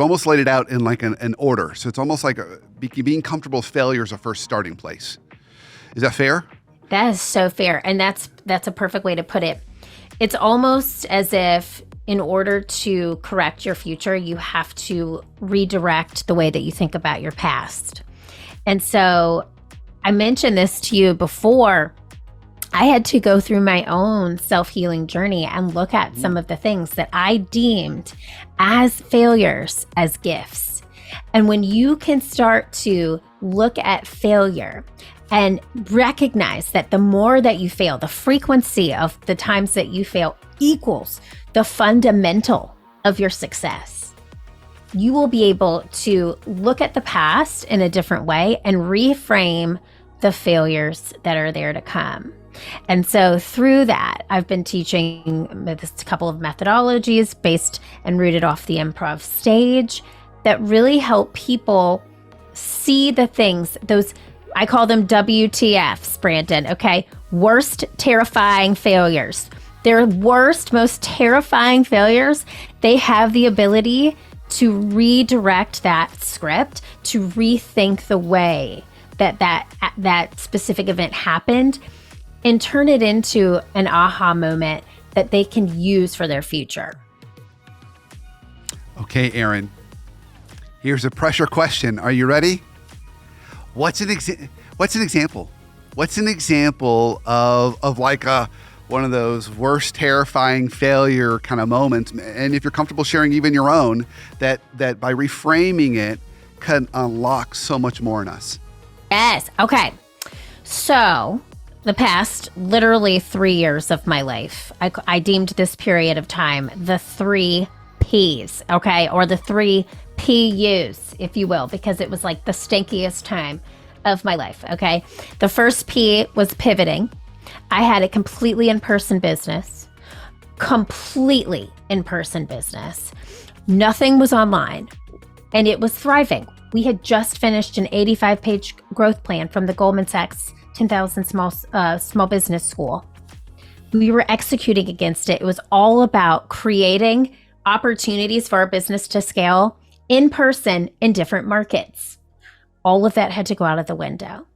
you've almost laid it out in like an order. So it's almost like being comfortable with failure is a first starting place. Is that fair? That is so fair. And that's a perfect way to put it. It's almost as if in order to correct your future, you have to redirect the way that you think about your past. And so I mentioned this to you before. I had to go through my own self-healing journey and look at some of the things that I deemed as failures as gifts. And when you can start to look at failure and recognize that the more that you fail, the frequency of the times that you fail equals the fundamental of your success, you will be able to look at the past in a different way and reframe the failures that are there to come. And so through that, I've been teaching this couple of methodologies based and rooted off the improv stage that really help people see the things, those, I call them WTFs, Brandon, okay? Worst terrifying failures. Their worst, most terrifying failures, they have the ability to redirect that script, to rethink the way that specific event happened and turn it into an aha moment that they can use for their future. Okay, Erin, here's a pressure question. Are you ready? What's an example? What's an example of like one of those worst terrifying failure kind of moments? And if you're comfortable sharing even your own, that by reframing it can unlock so much more in us. Yes. Okay. So the past literally 3 years of my life, I deemed this period of time the 3 Ps, okay? Or the 3 PUs, if you will, because it was like the stinkiest time of my life, okay? The first P was pivoting. I had a completely in-person business. Nothing was online, and it was thriving. We had just finished an 85-page growth plan from the Goldman Sachs 10,000 small business school. We were executing against it. It was all about creating opportunities for our business to scale in person in different markets. All of that had to go out of the window.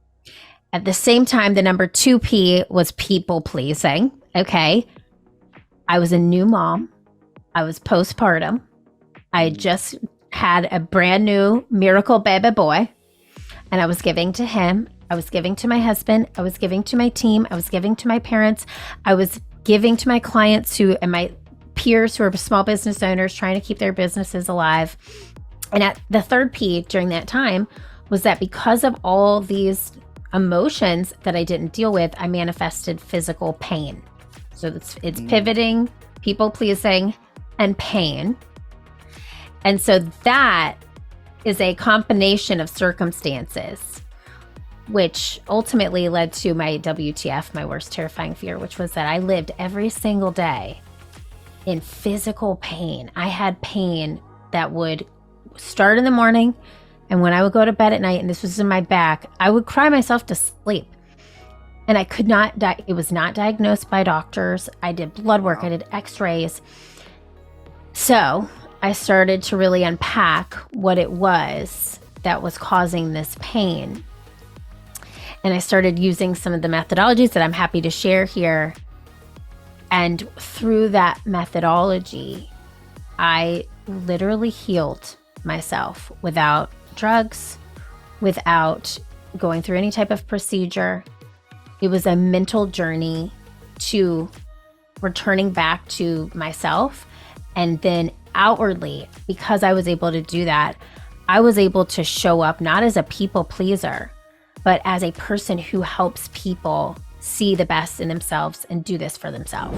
At the same time, the number 2 P was people pleasing. Okay. I was a new mom. I was postpartum. I had just had a brand new miracle baby boy, and I was giving to him. I was giving to my husband. I was giving to my team. I was giving to my parents. I was giving to my clients and my peers who are small business owners trying to keep their businesses alive. And at the 3rd P during that time was that because of all these emotions that I didn't deal with, I manifested physical pain. So it's pivoting, people pleasing, and pain. And so that is a combination of circumstances, which ultimately led to my WTF, my worst terrifying fear, which was that I lived every single day in physical pain. I had pain that would start in the morning, and when I would go to bed at night, and this was in my back, I would cry myself to sleep. And I could not, it was not diagnosed by doctors. I did blood work, I did x-rays. So I started to really unpack what it was that was causing this pain. And I started using some of the methodologies that I'm happy to share here. And through that methodology, I literally healed myself without drugs, without going through any type of procedure. It was a mental journey to returning back to myself. And then outwardly, because I was able to do that, I was able to show up not as a people pleaser, but as a person who helps people see the best in themselves and do this for themselves.